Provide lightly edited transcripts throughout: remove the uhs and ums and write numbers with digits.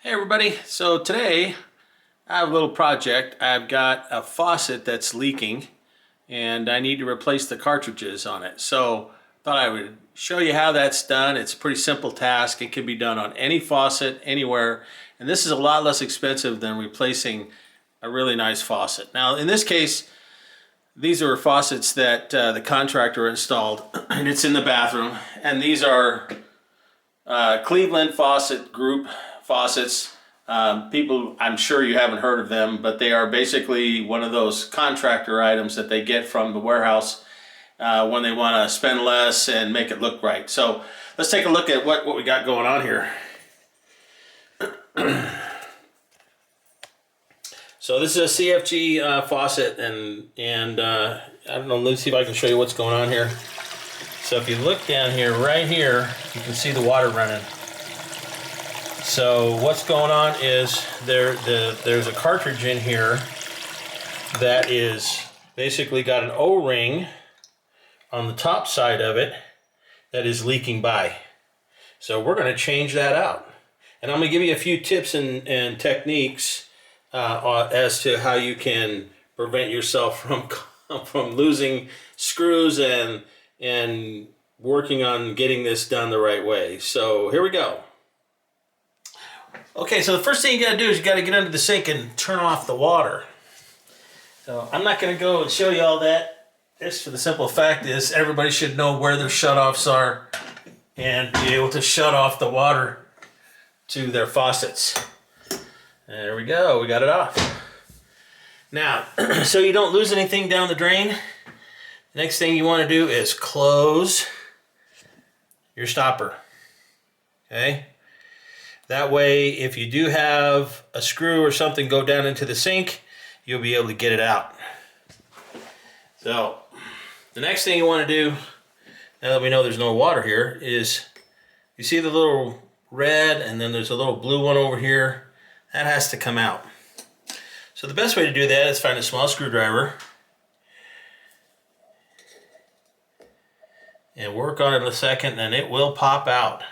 Hey everybody, so today I have a little project. I've got a faucet that's leaking and I need to replace the cartridges on it. So thought I would show you how that's done. It's a pretty simple task. It can be done on any faucet, anywhere, and this is a lot less expensive than replacing a really nice faucet. Now in this case, these are faucets that the contractor installed and it's in the bathroom, and these are Cleveland Faucet Group faucets. People, I'm sure you haven't heard of them, but they are basically one of those contractor items that they get from the warehouse when they want to spend less and make it look right. So let's take a look at what we got going on here. So this is a CFG faucet, and I don't know, let's see if I can show you what's going on here. So if you look down here, right here, you can see the water running. So what's going on is there's a cartridge in here that is basically got an O-ring on the top side of it that is leaking by. So we're going to change that out. And I'm going to give you a few tips and techniques as to how you can prevent yourself from losing screws and working on getting this done the right way. So here we go. Okay, so the first thing you got to do is you got to get under the sink and turn off the water. So I'm not going to go and show you all that. Just for the simple fact is everybody should know where their shutoffs are and be able to shut off the water to their faucets. There we go, we got it off. Now, so you don't lose anything down the drain, the next thing you want to do is close your stopper. Okay? That way, if you do have a screw or something go down into the sink, you'll be able to get it out. So, the next thing you want to do, now that we know there's no water here, is you see the little red and then there's a little blue one over here. That has to come out. So the best way to do that is find a small screwdriver and work on it a second, and it will pop out.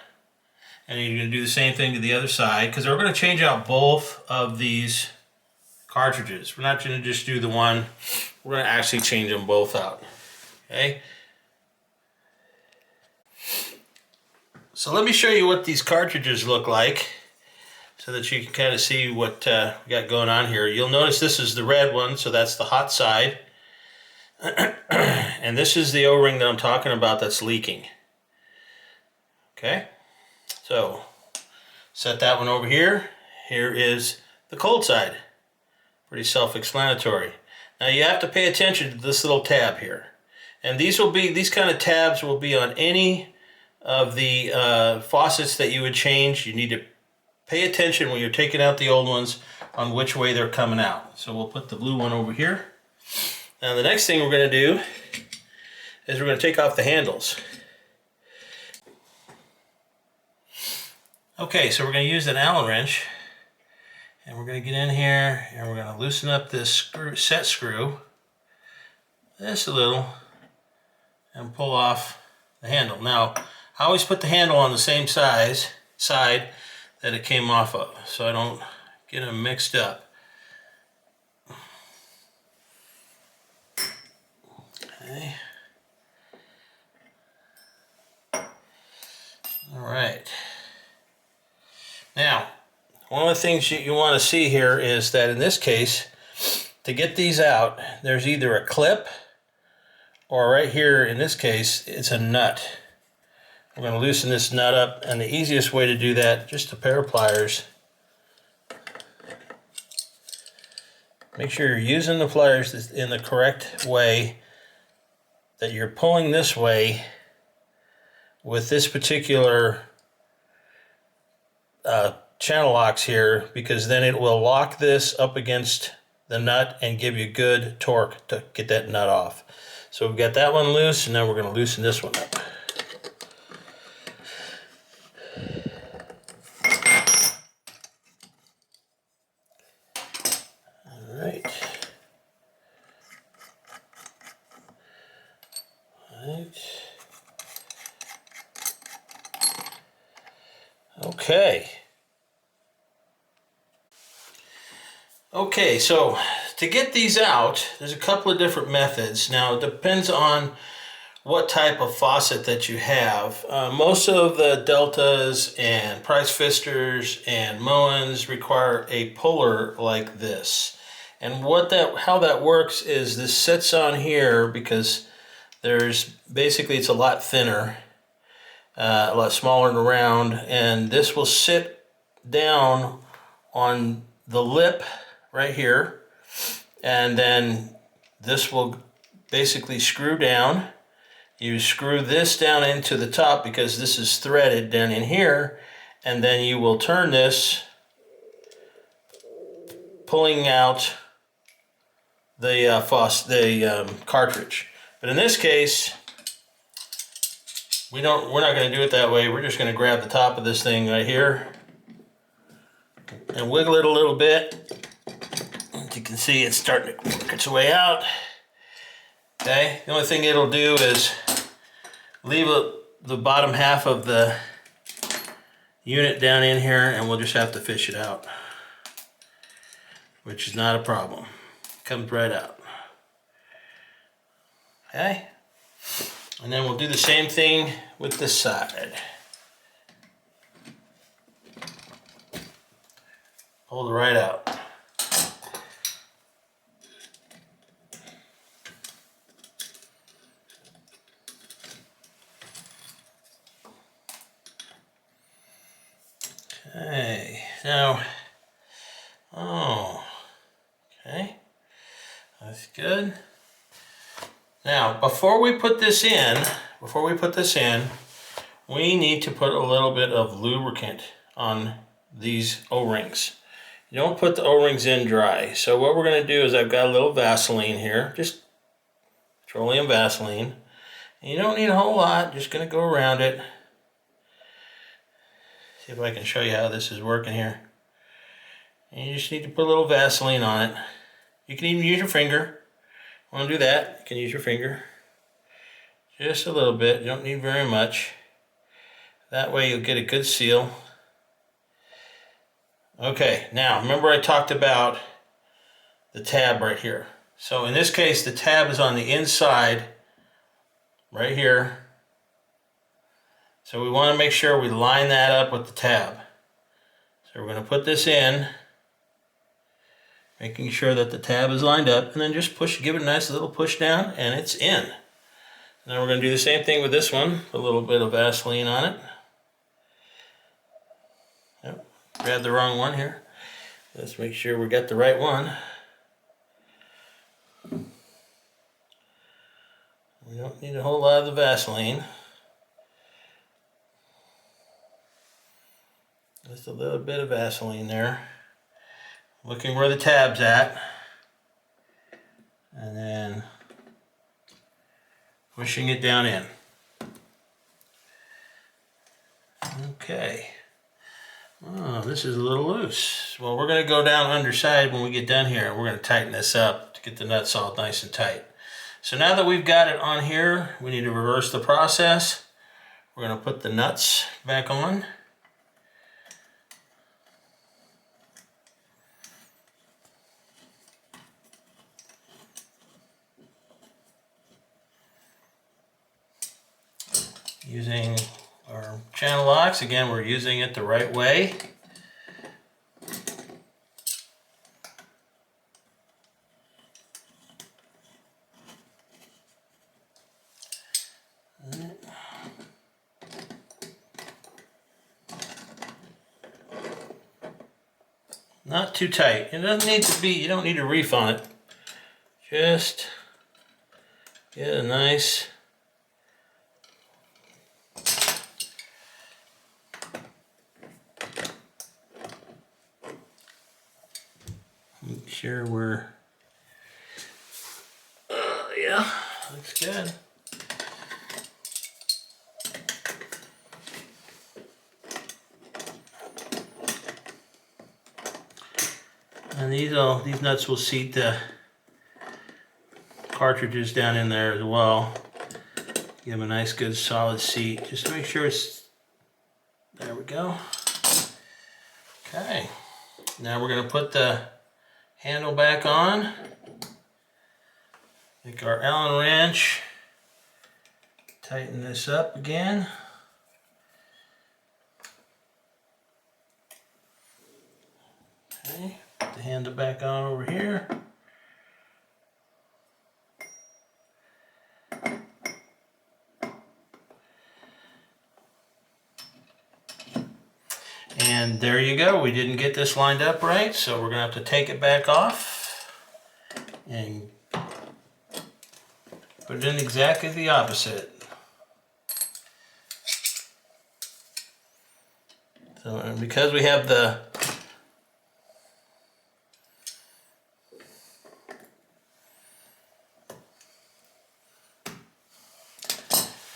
And you're going to do the same thing to the other side, because we're going to change out both of these cartridges. We're not going to just do the one, we're going to actually change them both out. Okay? So let me show you what these cartridges look like so that you can kind of see what we got going on here. You'll notice this is the red one, so that's the hot side. And this is the O-ring that I'm talking about that's leaking. Okay? So, set that one over here. Here is the cold side. Pretty self-explanatory. Now you have to pay attention to this little tab here. And these kind of tabs will be on any of the faucets that you would change. You need to pay attention when you're taking out the old ones on which way they're coming out. So we'll put the blue one over here. Now the next thing we're going to do is we're going to take off the handles. Okay, so we're going to use an Allen wrench, and we're going to get in here and we're going to loosen up this set screw just a little and pull off the handle. Now, I always put the handle on the same side that it came off of, so I don't get them mixed up. Okay. All right. Now, one of the things you want to see here is that in this case, to get these out, there's either a clip or right here, in this case, it's a nut. We're going to loosen this nut up, and the easiest way to do that, just a pair of pliers. Make sure you're using the pliers in the correct way, that you're pulling this way with this particular channel locks here, because then it will lock this up against the nut and give you good torque to get that nut off. So we've got that one loose, and now we're going to loosen this one up. All right. Okay. Okay, so to get these out, there's a couple of different methods. Now, it depends on what type of faucet that you have. Most of the Deltas and Price Fisters and Moens require a puller like this. And how that works is this sits on here because it's a lot thinner, a lot smaller and round, and this will sit down on the lip right here, and then this will basically screw down. You screw this down into the top because this is threaded down in here, and then you will turn this, pulling out the cartridge. But in this case, we're not going to do it that way. We're just going to grab the top of this thing right here and wiggle it a little bit. As you can see, it's starting to work its way out. Okay, the only thing it'll do is leave the bottom half of the unit down in here, and we'll just have to fish it out, which is not a problem. Comes right out. Okay, and then we'll do the same thing with this side. Pull it right out. Okay, now, okay, that's good. Now, before we put this in, we need to put a little bit of lubricant on these O-rings. You don't put the O-rings in dry. So what we're going to do is I've got a little Vaseline here, just petroleum Vaseline. And you don't need a whole lot, just going to go around it. See if I can show you how this is working here. And you just need to put a little Vaseline on it. You can even use your finger. Want to do that? You can use your finger. Just a little bit. You don't need very much. That way you'll get a good seal. Okay, now remember I talked about the tab right here. So in this case, the tab is on the inside, right here. So we want to make sure we line that up with the tab. So we're going to put this in, making sure that the tab is lined up, and then just give it a nice little push down, and it's in. Now we're going to do the same thing with this one, a little bit of Vaseline on it. Yep, grabbed the wrong one here. Let's make sure we got the right one. We don't need a whole lot of the Vaseline. Just a little bit of Vaseline there. Looking where the tab's at. And then pushing it down in. Okay. Oh, this is a little loose. Well, we're going to go down underside when we get done here. We're going to tighten this up to get the nuts all nice and tight. So now that we've got it on here, we need to reverse the process. We're going to put the nuts back on. Using our channel locks, again, we're using it the right way. Not too tight. It doesn't need to be, you don't need a reef on it. Just get a nice make sure we're yeah, looks good. And these nuts will seat the cartridges down in there as well. Give them a nice good solid seat just to make sure it's, there we go. Okay, now we're going to put the handle back on. Take our Allen wrench, tighten this up again. Okay, put the handle back on over here. And there you go. We didn't get this lined up right, so we're gonna have to take it back off and put it in exactly the opposite. So, and because we have the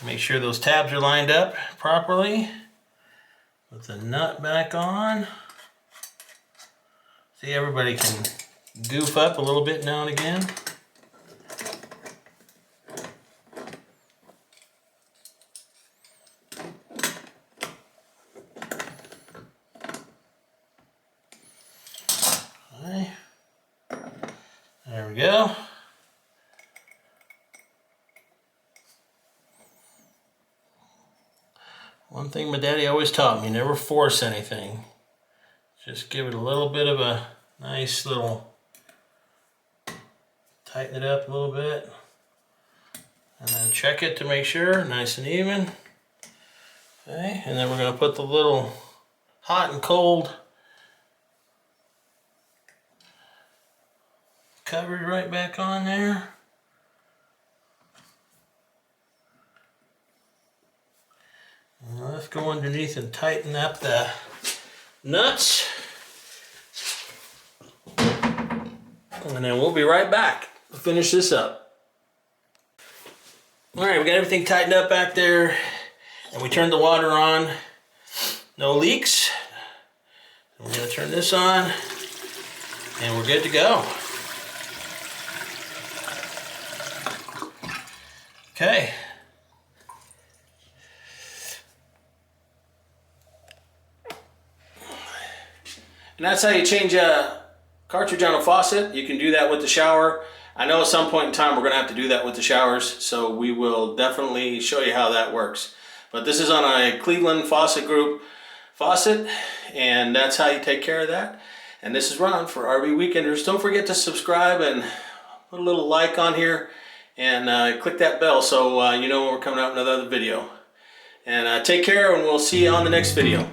make sure those tabs are lined up properly. Put the nut back on. See, everybody can goof up a little bit now and again. Okay. There we go. One thing my daddy always taught me, never force anything. Just give it a little bit of a nice little, tighten it up a little bit. And then check it to make sure, nice and even. Okay, and then we're gonna put the little hot and cold cover right back on there. Now let's go underneath and tighten up the nuts. And then we'll be right back to finish this up. All right, we got everything tightened up back there, and we turned the water on. No leaks. We're gonna turn this on, and we're good to go. Okay. And that's how you change a cartridge on a faucet. You can do that with the shower. I know at some point in time we're going to have to do that with the showers, so we will definitely show you how that works. But this is on a Cleveland Faucet Group faucet, and that's how you take care of that. And this is Ron for RV Weekenders. Don't forget to subscribe and put a little like on here, and click that bell so you know when we're coming out with another video. And take care, and we'll see you on the next video.